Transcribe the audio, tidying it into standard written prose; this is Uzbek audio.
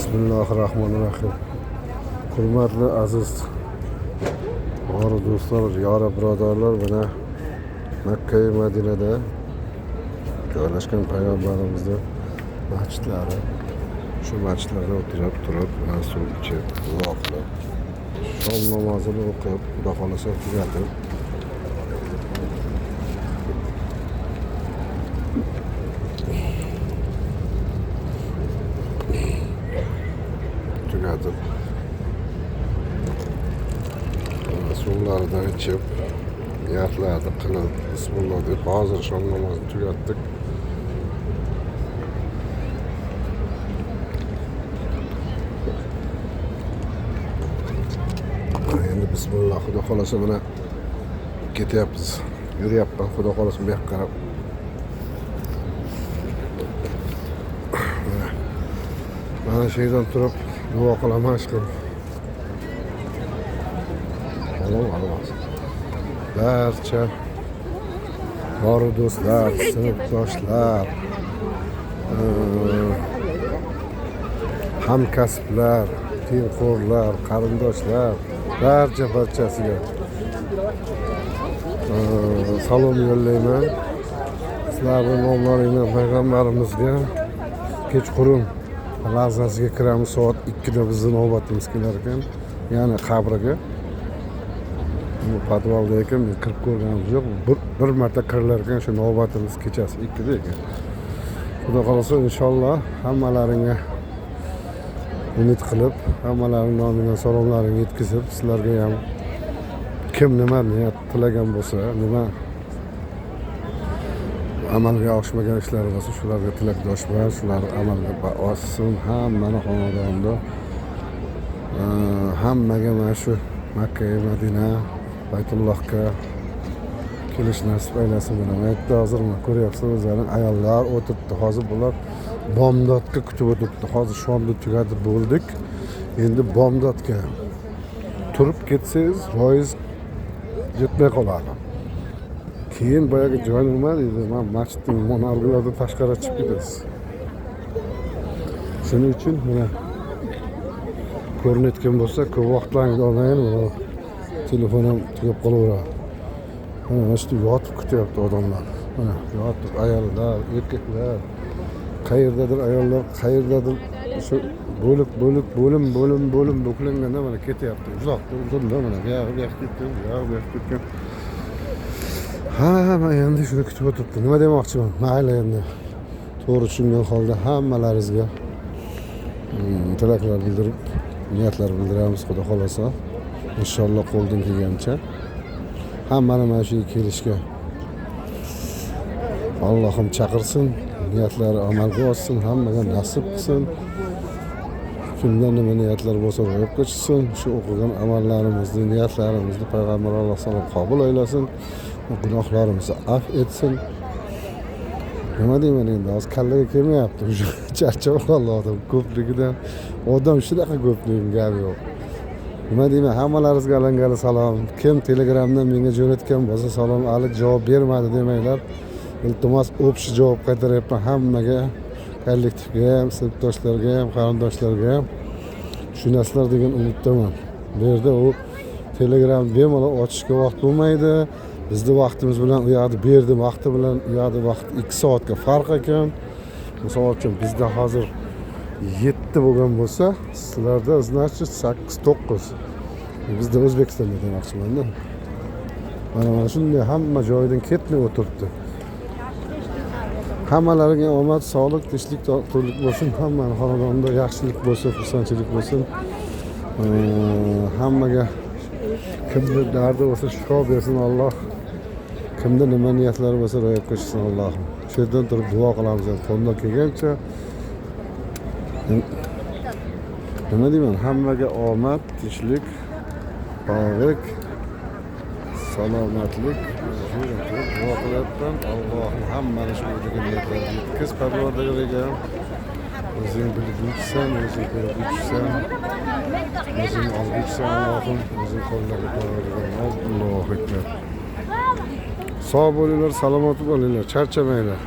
Bismillahirrahmanirrahim. Hurmatli aziz bor do'stlar, yora birodarlar, mana Makka va Madinada joylashgan payg'ambarimizning masjidlari. Shu masjidlarda o'tirib turib, suv ichib, duo qilib, shom namozini o'qib, Xudo xolasa tugatib suvlaridan ichib, niyatlarni qilib, bismillah deb hozir shom namozini tugatdik. Endi bismillah, Xudo xolasa mana ketyapmiz. Yuryapman, Xudo xolasa bu yoqqa qarab. Mana shu yerdan turib duo qilaman aşkım. Barcha bor do'stlar, sinfdoshlar, hamkasblar, tengqurlar, qarindoshlar, barchasiga salom yo'llayman. Sizlarning nomlaringni payg'ambarimizga kechqurun lahzasiga kiramiz. Soat 2da bizning navbatimiz kelar ekan, ya'ni qabriga. Bu podvalda ekan, men kirib ko'rganim yo'q. Bir marta kirilar ekan, shu navbatimiz kechasi 2da ekan. Xudo xolasa inshaalloh hammalaringga umid qilib, hammalaring nomidan salomlarimni yetkazib, sizlarga ham kim nima niyat tilagan bo'lsa, nima amalga oshmagan ishlar bo'lsa, shularga tilakdoshman, shular amalga oshsin. Hammani xonadonida hammaga mana shu Makka va Madina Baytullohga kelish nasib aylasin bilan aytdi. Hozir mana ko'ryapsizlar, o'zlaring ayollar o'tiribdi. Hozir bular bomdodga kutib o'tiribdi. Hozir shomni tugatib bo'ldik. Endi bomdodga turib ketsangiz, ro'yiz yetmay qoladi. Keyin boyaga joy nima deydi, men masjidning monargilaridan tashqari chiqib ketasiz. Shuning uchun mana ko'rinayotgan bo'lsa, ko'p vaqtlaringizni olmayin, telefonim tugab qolaveradi. Mana shu yotib kutyapti odamlar. Mana yotib, ayollar, erkaklar, qayerdadir ayollar, qayerdadir shu bo'lim do'klanganda mana ketyapti. Uzoqda mana bu yoqqa ketgan. Men endi shuni kutib o'tiribdi. Nima demoqchiman? Mayli endi. To'g'ri tushungan holda hammalaringizga tilaklar bildirib, niyatlar bildiramiz. Xudo xolasa inshaalloh qo'ldan kelgancha hammani mana shu kelishga Allohim chaqirsin, niyatlari amalga oshsin, hammaga nasib qilsin. Kimdan nima niyatlar bo'lsa ro'yobga chiqsin. Shu o'qigan amallarimizni, niyatlarimizni payg'ambar alayhisalom qabul aylasin. Gunohlarimizni af etsin. Nima deyman endi, hozir kallaga kelmayapti. Charchab qoldim ko'pligidan. Odam shunaqa ko'pligi gap yo'q. Nima deyman, hammalaringizga alangali salom. Kim Telegramdan menga jo'natgan bo'lsa salom, alik javob bermadi demanglar. Iltimos o'pshi javob qaytaryapman hammaga, kollektivga ham, sinfdoshlarga ham, qarindoshlarga ham. Shu narsalar degan umiddaman. Bu yerda u Telegram bemalol ochishga vaqt bo'lmaydi. Bizning vaqtimiz bilan u yoqda berdi vaqti bilan u yoqda vaqt 2 soatga farq ekan. Misol uchun bizda hozir 7 bo'lgan bo'lsa, sizlarda значит 8-9. Bizda O'zbekistonda demoqchiman-da. Mana shunday hamma joydan ketmay o'tiribdi. Hammalariga omad, sog'lik, tinchlik, totuvlik bo'lsin. Hammaning xonadonida yaxshilik bo'lsin, xursandchilik bo'lsin. Hammaga kimdir dardi bo'lsa shifo bersin Alloh. Kimda nima niyatlari bo'lsa ro'yobga chiqsin Allohim. Shu yerdan turib duo qilamiz. Qo'ldan kelgancha nima deyman, hammaga omad, tinchlik, sog'lik, salomatlik duo qilyapman. Allohim hammani shu degan niyatlarga yetkaz. Parvardigorga o'zing bilguvchisan, o'zing ko'rguvchisan, o'zing olguvchisan Allohim, o'zing qo'llarga parvardigor. Allohu akbar. Sog' bo'linglar, salomat bo'linglar, charchamanglar.